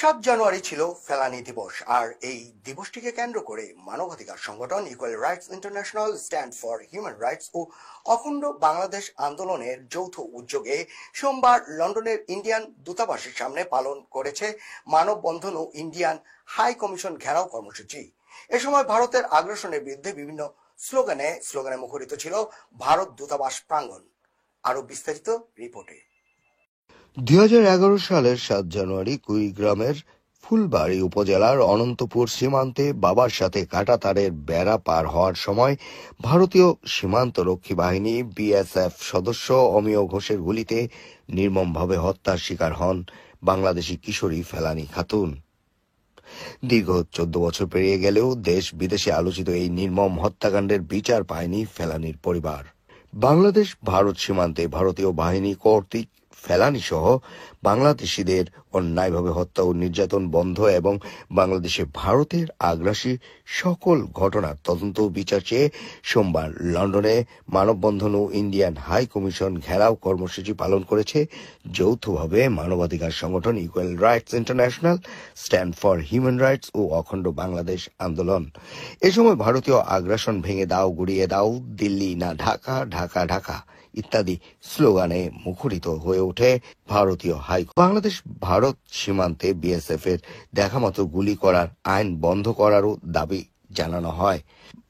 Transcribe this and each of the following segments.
7 জানুয়ারি ছিল ফেলানি দিবস, আর এই দিবসটিকে কেন্দ্র করে মানবাধিকার সংগঠন equal rights international, stand for human rights ও অখণ্ড বাংলাদেশ আন্দোলনের যৌথ উদ্যোগে সোমবার লন্ডনের ইন্ডিয়ান দূতাবাসের সামনে পালন করেছে মানববন্ধন ও ইন্ডিয়ান হাই কমিশন ঘেরাও কর্মসূচি। এ সময় ভারতের আগ্রাসনের বিরুদ্ধে বিভিন্ন স্লোগানে মুখরিত ছিল ভারত দূতাবাস প্রাঙ্গণ। আরো বিস্তারিত রিপোর্টে। 2011 সালের 7 জানুয়ারি কুড়িগ্রামের ফুলবাড়ী উপজেলার অনন্তপুর সীমান্তে বাবার সাথে কাঁটাতারের বেড়া পার হওয়ার সময় ভারতীয় সীমান্ত রক্ষী বাহিনী বিএসএফ সদস্য অমিয় ঘোষের গুলিতে নির্মমভাবে হত্যার শিকার হন বাংলাদেশি কিশোরী ফেলানি খাতুন। দীর্ঘ 14 বছর পেরিয়ে গেলেও দেশ বিদেশে আলোচিত এই নির্মম হত্যাকাণ্ডের বিচার পায়নি ফেলানির পরিবার। বাংলাদেশ ভারত সীমান্তে ভারতীয় বাহিনী কর্তৃক ফেলানি সহ বাংলাদেশিদের অন্যায়ভাবে হত্যা ও নির্যাতন বন্ধ এবং বাংলাদেশে ভারতের আগ্রাসী সকল ঘটনার তদন্ত ও বিচার চেয়ে সোমবার লন্ডনে মানববন্ধন ও ইন্ডিয়ান হাই কমিশন ঘেরাও কর্মসূচি পালন করেছে যৌথভাবে মানবাধিকার সংগঠন equal rights international, stand for human rights ও অখণ্ড বাংলাদেশ আন্দোলন। এ সময় ভারতীয় আগ্রাসন ভেঙে দাও, গুড়িয়ে দাও, দিল্লি না ঢাকা, ঢাকা ঢাকা ইত্যাদি স্লোগানে মুখরিত হয়ে ওঠে ভারতীয় বাংলাদেশ ভারত সীমান্তে বিএসএফ এর দেখামতো গুলি করার আইন বন্ধ করারও দাবি জানানো হয়।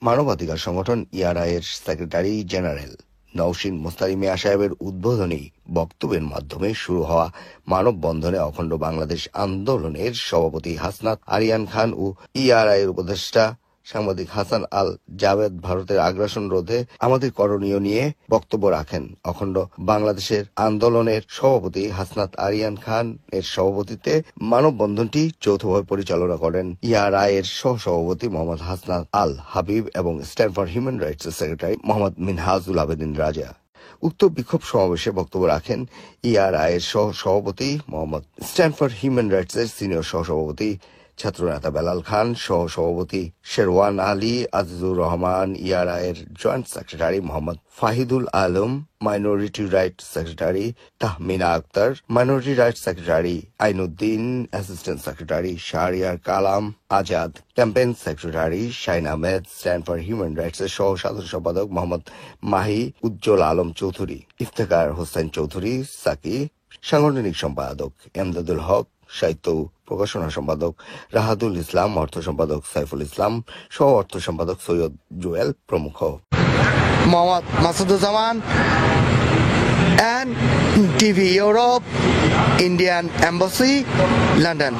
মানবাধিকার সংগঠন ইআরআই এর সেক্রেটারি জেনারেল নওশীন মুস্তারি মিয়া সাহেবের উদ্বোধনী বক্তব্যের মাধ্যমে শুরু হওয়া মানববন্ধনে অখণ্ড বাংলাদেশ আন্দোলনের সভাপতি হাসনাত আরিয়ান খান ও ইআরআই এর উপদেষ্টা সাংবাদিক হাসান আল জাভেদ ভারতের আগ্রাসন রোধে আমাদের করণীয় নিয়ে বক্তব্য রাখেন। অখণ্ড বাংলাদেশের আন্দোলনের সভাপতি হাসনাত আরিয়ান খান এর সভাপতিত্বে মানববন্ধনটি যৌথভাবে পরিচালনা করেন ইআরআই এর সহসভাপতি মোহাম্মদ হাসনাত আল হাবিব এবং স্ট্যান্ড ফর হিউম্যান রাইটস এর সেক্রেটারি মোহাম্মদ মিনহাজুল আবেদিন রাজা। উক্ত বিক্ষোভ সমাবেশে বক্তব্য রাখেন ইআরআই এর সহসভাপতি Mohammad, stand for human rights এর সিনিয়র সহসভাপতি ছাত্রনেতা বেলাল খান, সহসভাপতি শেরওয়ান আলী, আজিজুর রহমান, ইআরআই এর joint secretary Mohammad Fahidul Alam, minority right secretary Tahmina Akter, minority right secretary Ainuddin, assistant secretary Shahriar Kalam Azad, campaign secretary Shain Ahmed, stand for human rights এর সহ সাধারণ সম্পাদক মোহাম্মদ মাহি, উজ্জ্বল আলম চৌধুরী, ইফতেখার হোসেন চৌধুরী সাকি, সাংগঠনিক সম্পাদক এমদাদুল হক, সাহিত্য প্রকাশনা সম্পাদক রাহাদুল ইসলাম, অর্থ সম্পাদক সাইফুল ইসলাম, সহ অর্থ সম্পাদক সৈয়দ জুয়েল প্রমুখ। Mohammad Masuduzzaman, NTV Europe, Indian embassy, London.